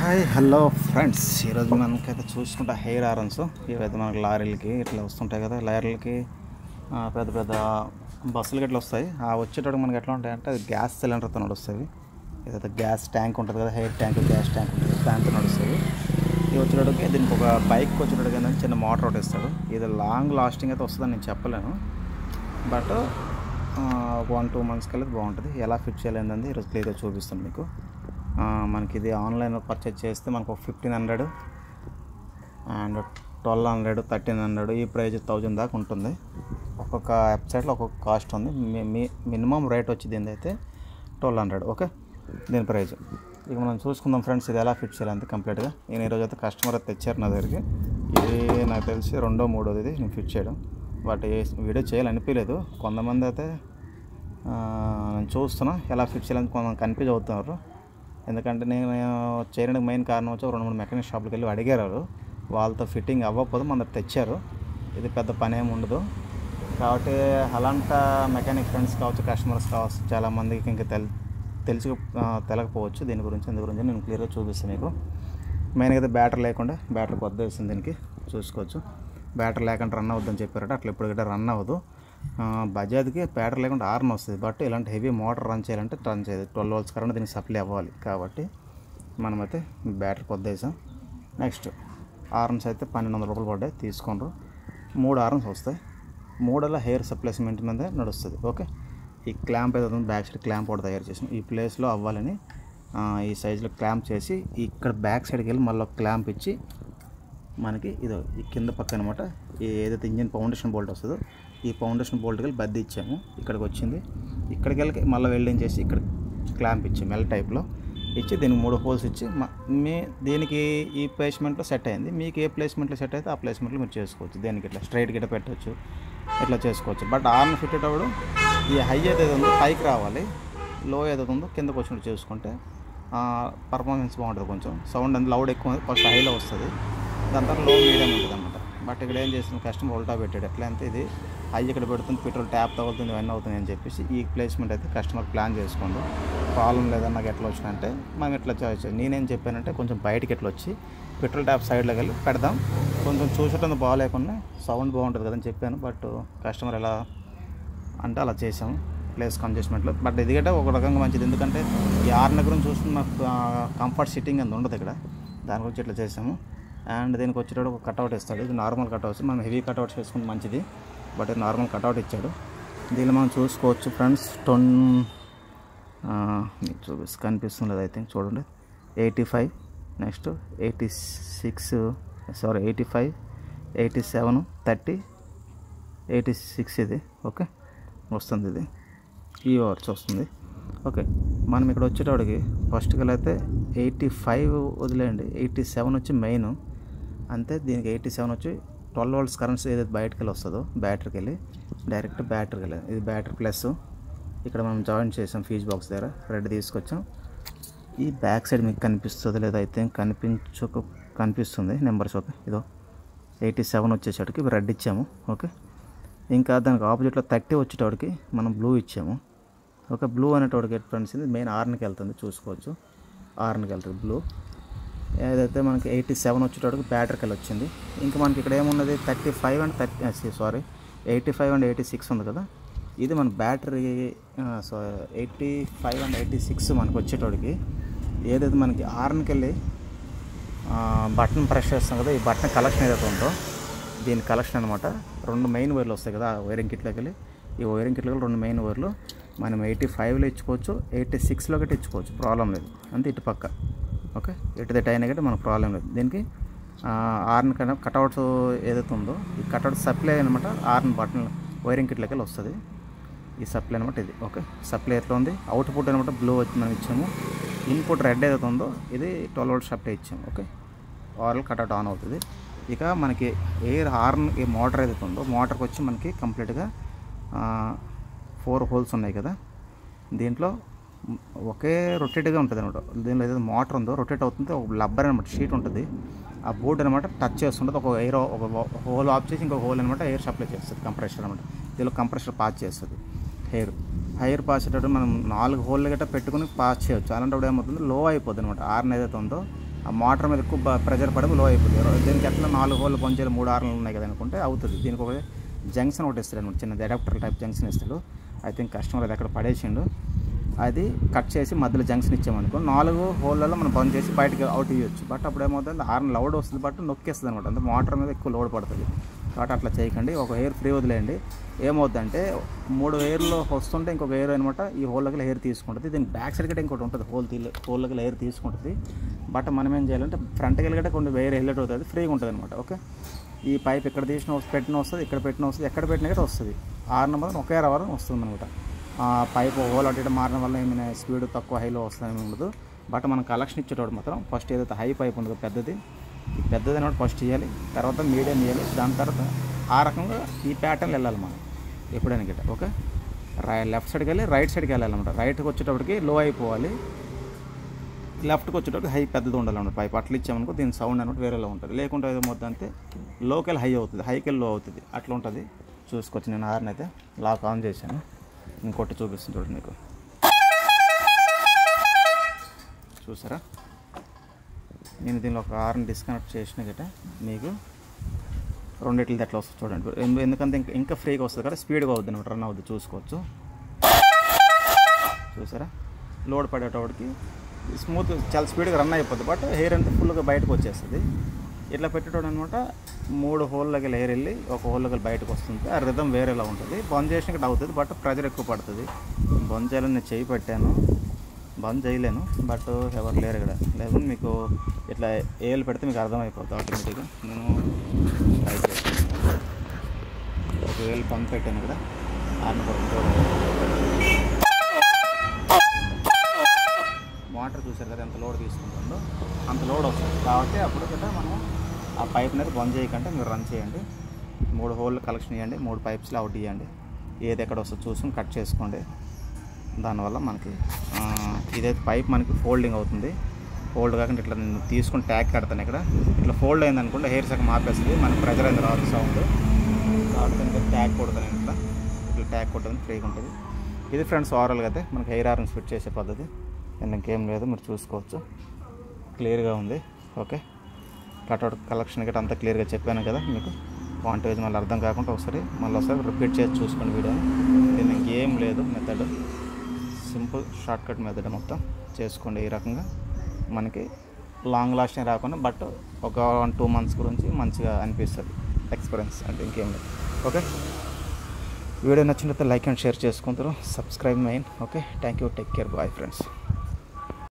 Hi hello friends, ఈరోజు మనకైతే చూసుకుంటే హెయిర్ ఆరన్స్ ఇవైతే మనకి లారీలకి ఇట్లా వస్తుంటాయి కదా. లారీలకి పెద్ద పెద్ద బస్సులకి ఇట్లా వస్తాయి. ఆ వచ్చేటప్పుడు మనకి ఎట్లా ఉంటాయంటే అది గ్యాస్ సిలిండర్తో నడుస్తుంది. ఏదైతే గ్యాస్ ట్యాంక్ ఉంటుంది కదా, హెయిర్ ట్యాంక్, గ్యాస్ ట్యాంక్ ఉంటుంది, దాంతో నడుస్తుంది. ఇది వచ్చేటప్పటికి దీనికి ఒక బైక్ వచ్చేటప్పటికి ఏంటంటే చిన్న మోటార్ ఒకటి ఇస్తాడు. ఇది లాంగ్ లాస్టింగ్ అయితే వస్తుందని నేను చెప్పలేను, బట్ 1-2 months కల్లా బాగుంటుంది. ఎలా ఫిట్ చేయాలి ఈరోజు క్లియర్గా చూపిస్తాను మీకు. మనకి ఇది ఆన్లైన్లో పర్చేజ్ చేస్తే మనకు 1500 అండ్ 1200, 1300 ఈ ప్రైజ్ 1000 దాకా ఉంటుంది. ఒక్కొక్క వెబ్సైట్లో ఒక్కొక్క కాస్ట్ ఉంది. మినిమం రేట్ వచ్చి దీని అయితే 1200. ఓకే, దీని ప్రైజ్ ఇక మనం చూసుకుందాం ఫ్రెండ్స్. ఇది ఎలా ఫిట్ చేయాలంటే కంప్లీట్గా నేను ఈరోజు అయితే కస్టమర్ అయితే తెచ్చారు నా దగ్గరికి. ఇది నాకు తెలిసి 2వ 3వది ఇది నేను ఫిట్ చేయడం. బట్ వీడియో చేయాలనిపించలేదు. కొంతమంది అయితే నేను చూస్తున్నా ఎలా ఫిట్ చేయాలని కొంతమంది కన్ఫ్యూజ్ అవుతున్నారు. ఎందుకంటే నేను చేయడానికి మెయిన్ కారణం వచ్చి 2-3 మెకానిక్ షాప్కి వెళ్ళి అడిగారు. వాళ్ళతో ఫిట్టింగ్ అవ్వకపోతే మన దగ్గర తెచ్చారు. ఇది పెద్ద పని ఏమి ఉండదు కాబట్టి అలాంటి మెకానిక్ ఫ్రెండ్స్ కావచ్చు, కస్టమర్స్ కావచ్చు, చాలామందికి ఇంకా తెలియకపోవచ్చు దీని గురించి. అందు గురించి నేను క్లియర్గా చూపిస్తాను మీకు. మెయిన్గా అయితే బ్యాటరీ లేకుండా, బ్యాటరీ కొద్ద వేస్తుంది దీనికి చూసుకోవచ్చు. బ్యాటరీ లేకుండా రన్ అవుద్దని చెప్పారట. అట్లా ఇప్పుడు గట్రా రన్ అవ్వదు. బజాజ్కి బ్యాటరీ లేకుండా హార్న్ వస్తుంది, బట్ ఇలాంటి హెవీ మోటార్ రన్ చేయాలంటే రన్ చేయదు. 12 volts కరెంట్ దీనికి సప్లై అవ్వాలి కాబట్టి మనమైతే బ్యాటరీ కొద్ద వేసాం. నెక్స్ట్ హార్న్స్ అయితే 1200 రూపాయలు పడ్డాయి, తీసుకుంటారు. 3 హార్న్స్ వస్తాయి. 3 హెయిర్ సప్లేస్మెంట్ మీద నడుస్తుంది. ఓకే, ఈ క్లాంప్ ఏదో బ్యాక్ సైడ్ క్లాంప్ కూడా తయారు చేసాం. ఈ ప్లేస్లో అవ్వాలని ఈ సైజులో క్లాంప్ చేసి ఇక్కడ బ్యాక్ సైడ్కి వెళ్ళి మళ్ళీ క్లాంప్ ఇచ్చి మనకి ఇది ఈ కింద పక్క అనమాట ఏదైతే ఇంజిన్ ఫౌండేషన్ బోల్ట్ వస్తుందో ఈ ఫౌండేషన్ బోల్ట్కి వెళ్ళి బద్ది ఇచ్చాము. ఇక్కడికి వచ్చింది. ఇక్కడికి వెళ్ళి మళ్ళీ వెల్డింగ్ చేసి ఇక్కడ క్లాంప్ ఇచ్చాము. ఎల్ టైప్లో ఇచ్చి దీనికి 3 holes ఇచ్చి దీనికి ఈ ప్లేస్మెంట్లో సెట్ అయింది. మీకు ఏ ప్లేస్మెంట్లో సెట్ అయితే ఆ ప్లేస్మెంట్లో మీరు చేసుకోవచ్చు. దేనికి ఇట్లా స్ట్రైట్ గిట్ట పెట్టవచ్చు, ఇట్లా చేసుకోవచ్చు. బట్ ఆర్న్ ఫిట్ అయ్యేటప్పుడు ఈ హై ఏదైతే ఉందో పైకి రావాలి, లో ఏదైతే ఉందో కిందకు వచ్చినట్టు చేసుకుంటే పర్ఫార్మెన్స్ బాగుంటుంది. కొంచెం సౌండ్ అంత లౌడ్ ఎక్కువ ఫస్ట్ హైలో వస్తుంది, దాని తర్వాత లో మీడియం ఉంటుంది అనమాట. బట్ ఇక్కడ ఏం చేస్తుంది కస్టమర్ ఉల్టా పెట్టాడు. ఎట్లా అంటే ఇది హై ఇక్కడ పెడుతుంది, పెట్రోల్ ట్యాప్ తగులుతుంది, ఇవన్నీ అవుతుంది అని చెప్పేసి ఈ ప్లేస్మెంట్ అయితే కస్టమర్ ప్లాన్ చేసుకోండి. ప్రాబ్లం లేదా నాకు ఎట్లా వచ్చినంటే మనం ఎట్లా చేయొచ్చు. నేనేం చెప్పానంటే కొంచెం బయటికి ఎట్లా వచ్చి పెట్రోల్ ట్యాప్ సైడ్లోకి వెళ్ళి పెడదాం, కొంచెం చూసేటందుకు బాగాలేకుండా సౌండ్ బాగుంటుంది కదని చెప్పాను. బట్ కస్టమర్ ఎలా అంటే అలా చేసాము ప్లేస్ కంజెస్ట్మెంట్లో. బట్ ఇది గట్రా ఒక రకంగా మంచిది, ఎందుకంటే ఈ ఆర్న గురించి చూసుకున్న కంఫర్ట్ సిట్టింగ్ అంత ఉండదు ఇక్కడ. దాని గురించి ఇట్లా చేసాము. అండ్ దీనికి వచ్చేటప్పుడు ఒక కట్అవుట్ ఇస్తాడు. ఇది నార్మల్ కట్అవుట్స్, మనం హెవీ కట్అవుట్స్ వేసుకుంటే మంచిది, బట్ నార్మల్ కట్అవుట్ ఇచ్చాడు. దీనిలో మనం చూసుకోవచ్చు ఫ్రెండ్స్. మీకు చూపిస్తే కనిపిస్తుంది లేదు, ఐ థింక్ చూడండి. 85, నెక్స్ట్ 86, 85, 87, 30, 86 ఇది. ఓకే, వస్తుంది ఇది ఈ వర్డ్స్ వస్తుంది. ఓకే, మనం ఇక్కడ వచ్చేటప్పటికి ఫస్ట్కి అయితే 85 వదిలేయండి, 87 వచ్చి మెయిన్ అంతే. దీనికి 87 వచ్చి 12 volts కరెంట్స్ ఏదైతే బయటకు వెళ్ళి వస్తుందో బ్యాటరీకి వెళ్ళి డైరెక్ట్ బ్యాటరీకి వెళ్ళి ఇది బ్యాటరీ ప్లస్. ఇక్కడ మనం జాయిన్ చేసాం ఫీజ్ బాక్స్ దగ్గర, రెడ్ తీసుకొచ్చాం. ఈ బ్యాక్ సైడ్ మీకు కనిపిస్తుంది లేదా అయితే కనిపిస్తుంది నెంబర్స్. ఓకే, ఇదో 87 వచ్చేసరికి రెడ్ ఇచ్చాము. ఓకే, ఇంకా దానికి ఆపోజిట్లో 30 వచ్చేటోడికి మనం బ్లూ ఇచ్చాము. ఓకే, బ్లూ అనేటోడికి ఫ్రెండ్స్ ఇది మెయిన్ ఆర్న్కి వెళ్తుంది, చూసుకోవచ్చు. ఆర్న్కి వెళ్తుంది బ్లూ. ఏదైతే మనకి 87 వచ్చేటోడికి బ్యాటరీకి వెళ్ళి వచ్చింది. ఇంకా మనకి ఇక్కడ ఏమున్నది 85 అండ్ 85 అండ్ 86 ఉంది కదా. ఇది మన బ్యాటరీ 85 అండ్ 86 మనకు వచ్చేటోడికి ఏదైతే మనకి ఆర్న్కి వెళ్ళి బటన్ ప్రెస్ చేస్తాం కదా, ఈ బటన్ కలెక్షన్ ఏదైతే ఉందో దీని కలెక్షన్ అనమాట. 2 మెయిన్ వైర్లు వస్తాయి కదా వైరింగ్ కిట్లోకి వెళ్ళి. ఈ వైరింగ్ కిట్లో 2 మెయిన్ వైర్లు మనం 85లో ఇచ్చుకోవచ్చు, 86లో గట్టి ఇచ్చుకోవచ్చు, ప్రాబ్లం లేదు. అంతే ఇటు పక్క. ఓకే, ఇటు దట్ అయినా గట్టి మనకు ప్రాబ్లం లేదు. దీనికి ఆర్న్ కట్అవుట్స్ ఏదైతే ఉందో ఈ కట్అవుట్ సప్లై అనమాట. ఆర్న్ బటన్ వైరింగ్ కిట్లోకి వెళ్ళి వస్తుంది ఈ సప్లై అనమాట ఇది. ఓకే, సప్లై ఎట్లా ఉంది, అవుట్పుట్ అనమాట బ్లూ వచ్చి మనం ఇచ్చాము. ఇన్పుట్ రెడ్ ఏదైతే ఉందో ఇది 12 volts సప్లై ఇచ్చాము. ఓకే, ఆర్ఎల్ కట్అవుట్ ఆన్ అవుతుంది. ఇక మనకి ఎయిర్ హార్న్ ఈ మోటార్ ఏదైతే ఉందో మోటార్కి వచ్చి మనకి కంప్లీట్గా 4 holes ఉన్నాయి కదా. దీంట్లో ఒకే రొటేట్గా ఉంటుంది అనమాట. దీనిలో ఏదైతే మోటార్ ఉందో రొటేట్ అవుతుంది, ఒక లబ్బర్ అనమాట షీట్ ఉంటుంది, ఆ బోర్డ్ అనమాట టచ్ చేస్తుంటుంది. ఒక ఎయిర్ ఒక హోల్ ఆఫ్ చేసి ఇంకొక హోల్ అనమాట ఎయిర్ సప్లై చేస్తుంది, కంప్రెషర్ అనమాట. దీనిలో కంప్రెషర్ పాస్ చేస్తుంది. హెయిర్ పాస్ అయ్యేటప్పుడు మనం 4 హోల్ గట్రా పెట్టుకుని పాస్ చేయవచ్చు. అలాంటప్పుడు ఏమవుతుంది లో అయిపోతుంది అనమాట. ఆర్న్ ఏదైతే ఉందో ఆ మోటార్ మీద ఎక్కువ ప్రెజర్ పడి లో అయిపోతుంది. దీనికి ఎట్లా 4 హోల్ పంచాలు 3 ఆర్లు ఉన్నాయి కదా అనుకుంటే అవుతుంది. దీనికి ఒక జంక్షన్ ఒకటి ఇస్తాడు అనమాట, చిన్నది అడాప్టర్ టైప్ జంక్షన్ ఇస్తాడు. ఐ థింక్ కస్టమర్ అది ఎక్కడ పడేసిండు, అది కట్ చేసి మధ్యలో జంక్షన్ ఇచ్చామనుకో 4 హోల్లలో మనం బంద్ చేసి బయటకి అవుట్ ఇవ్వచ్చు. బట్ అప్పుడు ఏమవుతుంది, హార్న్ లౌడ్ వస్తుంది, బట్ నొక్కేస్తుంది అనమాట, అంటే మోటార్ మీద ఎక్కువ లోడ్ పడుతుంది. కాబట్టి అట్లా చేయకండి, ఒక ఎయిర్ ఫ్రీ వదిలేయండి. ఏమవుతుందంటే 3 ఎయిర్లో వస్తుంటే ఇంకొక ఎయిర్ అనమాట ఈ హోల్లోకి ఎయిర్ తీసుకుంటుంది. దీనికి బ్యాక్ సైడ్ గట్ట ఇంకోటి ఉంటుంది, హోల్లోకి ఎయిర్ తీసుకుంటుంది. బట్ మనం ఏం చేయాలంటే ఫ్రంట్కి వెళ్ళగట్ట కొన్ని ఎయిర్ హెల్లెట్ అవుతుంది, ఫ్రీగా ఉంటుంది అనమాట. ఓకే, ఈ పైప్ ఇక్కడ తీసిన పెట్టిన వస్తుంది, ఇక్కడ పెట్టిన వస్తుంది, ఎక్కడ పెట్టిన గట్ట వస్తుంది. 6 నెంబర్ ఒకే రవర్ వస్తుంది అనమాట. పైప్ హోల్ అటు మారడం వల్ల ఏమైనా స్పీడ్ తక్కువ హైలో వస్తుందని ఉండదు. బట్ మనం కలెక్షన్ ఇచ్చేటప్పుడు మాత్రం ఫస్ట్ ఏదైతే హై పైప్ ఉంటుందో పెద్దది, ఈ పెద్దది అనమాట ఫస్ట్ ఇవ్వాలి, తర్వాత మీడియం ఇవ్వాలి, దాని తర్వాత ఆ రకంగా ఈ ప్యాటర్న్ వెళ్ళాలి మనం ఎప్పుడైనా గిట్ట. ఓకే, లెఫ్ట్ సైడ్కి వెళ్ళి రైట్ సైడ్కి వెళ్ళాలన్నమాట. రైట్కి వచ్చేటప్పటికి లో అయిపోవాలి, లెఫ్ట్కి వచ్చేటప్పటికి హై పెద్దది ఉండాలన్నమాట పైప్. అట్లా ఇచ్చామనుకో దీని సౌండ్ అనమాట వేరేలా ఉంటుంది. లేకుంటే ఏదో మొత్తం అంతే లోకెళ్ళి హై అవుతుంది, హైకెళ్ళి లో అవుతుంది, అట్లా ఉంటుంది. చూసుకోవచ్చు. నేను హార్న్ అయితే లాక్ ఆన్ చేశాను, ఇంకొట్టి చూపిస్తుంది చూడండి మీకు, చూసారా. నేను దీనిలో ఒక హార్న్ డిస్కనెక్ట్ చేసిన గట్ట మీకు రెండిట్లది ఎట్లా వస్తుంది చూడండి. ఎందుకంటే ఇంకా ఫ్రీగా వస్తుంది కదా, స్పీడ్గా అవుద్ది అనమాట, రన్ అవుద్ది. చూసుకోవచ్చు, చూసారా. లోడ్ పడేటప్పటికి స్మూత్ చాలా స్పీడ్గా రన్ అయిపోద్ది, బట్ హెయిర్ అంతా ఫుల్గా బయటకు వచ్చేస్తుంది. ఇట్లా పెట్టేటోడు అనమాట 3 హోల్లోకి ఎయిర్ వెళ్ళి ఒక హోల్లోకి బయటకు వస్తుంది. ఆ రిథం వేరేలా ఉంటుంది. బంద్ చేసినట్టు అవుతుంది, బట్ ప్రెజర్ ఎక్కువ పడుతుంది. బంద్ చేయాలని నేను చేయి పెట్టాను, బంద్ చేయలేను, బట్ ఎవరు లేరు ఇక్కడ. లేకపోతే మీకు ఇట్లా ఏళ్ళు పెడితే మీకు అర్థమైపోతుంది ఆటోమేటిక్గా. నేను ట్రై చేస్తాను, ఒక వేలు పంప్ పెట్టాను ఇక్కడ. వాటర్ చూసారు కదా ఎంత లోడ్ తీసుకుంటుందో, అంత లోడ్ వస్తుంది. కాబట్టి అప్పుడు కదా మనం ఆ పైప్ అనేది బంద్ చేయకంటే మీరు రన్ చేయండి. 3 హోల్ కలెక్షన్ ఇవ్వండి, 3 పైప్స్లో అవుట్ ఇవ్వండి. ఏది ఎక్కడ వస్తుందో చూసుకుని కట్ చేసుకోండి. దానివల్ల మనకి ఇదైతే పైప్ మనకి ఫోల్డింగ్ అవుతుంది. ఫోల్డ్ కాకుండా ఇట్లా నేను తీసుకుని ట్యాగ్ కడతాను ఇక్కడ. ఇట్లా ఫోల్డ్ అయింది అనుకుంటే హెయిర్ సగం ఆపేస్తుంది, మనకి ప్రెజర్ అయింది రాదు సౌండ్. కాబట్టి ట్యాగ్ కొడతాను ఇట్లా ట్యాగ్ కొట్టడం ఫ్రీగా ఉంటుంది. ఇది ఫ్రెండ్స్ ఓవరాల్గా అయితే మనకి హెయిర్ హార్న్స్ ఫిట్ చేసే పద్ధతి. ఇంకేం లేదు, మీరు చూసుకోవచ్చు, క్లియర్గా ఉంది. ఓకే, కట్అవుట్ కలెక్షన్ గట్రా అంతా క్లియర్గా చెప్పాను కదా మీకు. వాంటేజ్ మళ్ళీ అర్థం కాకుండా ఒకసారి రిపీట్ చేసి చూసుకోండి వీడియోని. దీన్ని ఇంకేం లేదు, method simple short cut method మొత్తం చేసుకోండి. ఈ రకంగా మనకి లాంగ్ లాస్టింగ్ రాకుండా, బట్ ఒక 1-2 మంత్స్ గురించి మంచిగా అనిపిస్తుంది ఎక్స్పీరియన్స్, అంటే ఇంకేం లేదు. ఓకే, వీడియో నచ్చినట్లయితే లైక్ అండ్ షేర్ చేసుకుంటారు, సబ్స్క్రైబ్ మెయిన్. Okay, thank you, take care, bye friends.